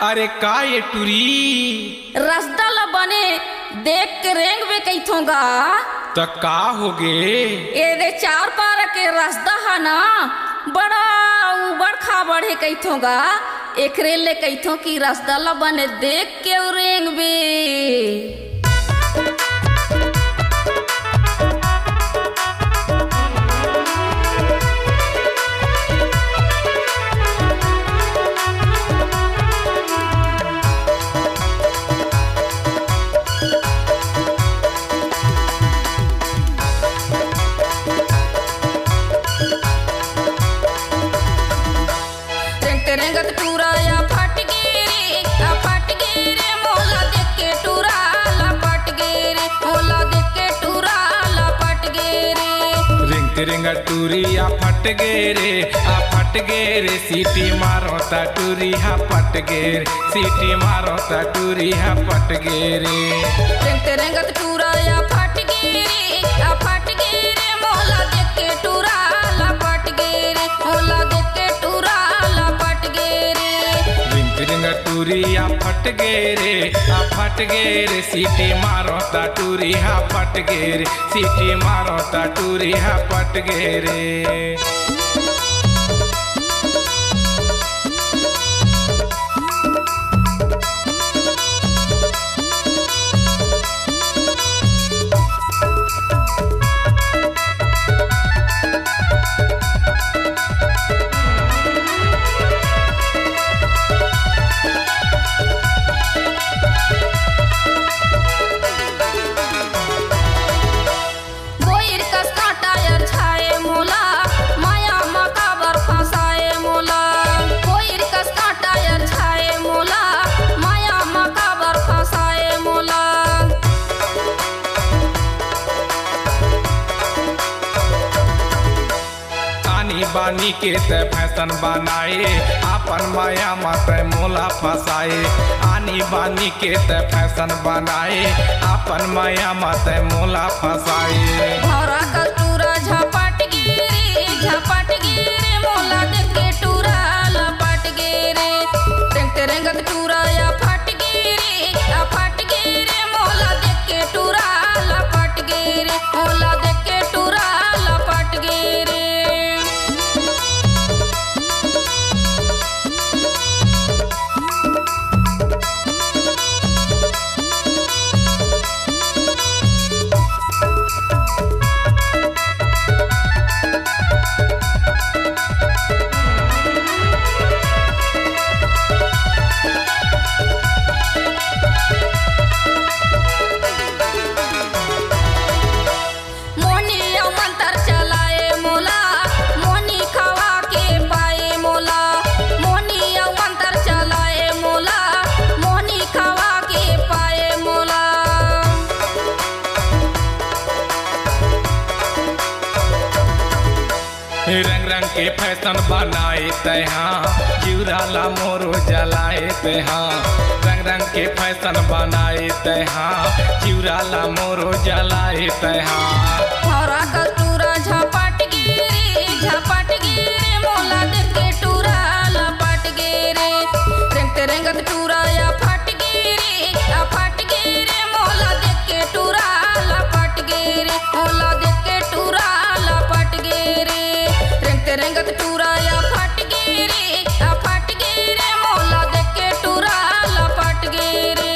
अरे का ये टूरी रसदा ला बने देख के रेंग में कैथोंगा तो का हो गे ये चार पार के रसदा है ना बड़ा उबड़ खाबड़ है कैथोंगा एक रेल ले कैथों की रसदा ला बने देख के रेंग में रेंगत टूराया फट गे रे मोला देख के टूरा लपट गे रे मोला देख के टूरा लपट गे रे रिंगते रिंगा टूरिया फट गे रे आ फट गे रे सीटी मारो ता टूरी हा पट गे रे सीटी मारो ता टूरी हा पट गे रे रेंगते रेंगत टूराया फट गे रे मोला देख के टूरा लपट गे रे मोला देख के टूरा लपट गे रे रिंगा टूरिया फट गे रे आ फट गे रे सीटी मारो ता टूरी हा पट गे रे सीटी मारो ता टूरी हा पट गे रे बानी के ते फैशन बनाए आपन माया मत मोला फसाए आनी बानी के ते फैशन बनाए आपन माया मत मोला फसाए भरा का टूरा झपट गे रे मोला देख के टूरा लपट गे रे रेंगते रेंगत टूरा या फट गे रे मोला देख के टूरा लपट गे रे मोला देख के टूरा लपट गे रे रंग रंग के फैशन बनाए तहा जीवराला मोरो जलाए तहा रंग रंग के फैशन बनाए तहा जीवराला मोरो जलाए तहा भरा का टूरा झपट गे रे मोला देख के टूरा लपट गे रे रेंगते रेंगत टूरा या फट गे रे मोला देख के टूरा लपट गे रे मोला देख के टूरा लपट गे रे रेंगत टूरा या फट गे रे मोला देख के टूरा लपट गे रे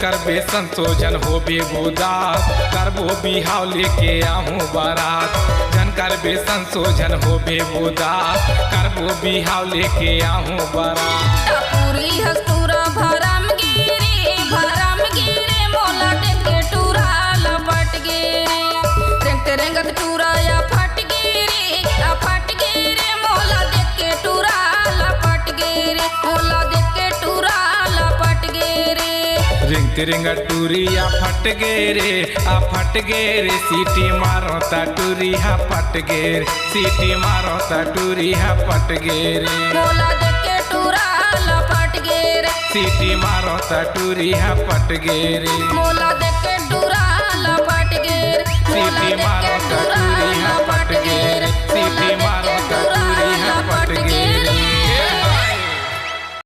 करबे संशोधन होबे उदास करबो बिहाव लेके आहूँ बारात जन करबे संशोधन होबे उदास करबो बिहाव लेके आहूँ बारात। पूरी हस्तु रेंगत टूरा या फट गिरी या फट गिरी मोला देख के टूरा लपट गिरी मोला देख के टूरा लपट गिरी रिंग रिंग टूरी आ फट गे रे सीटी मारो ता टूरी हा फट गे रे सीटी मारो ता टूरी हा फट गे रे मोला देख के टूरा लपट गिरी सीटी मारो ता टूरी हा फट गे रे मोला देख के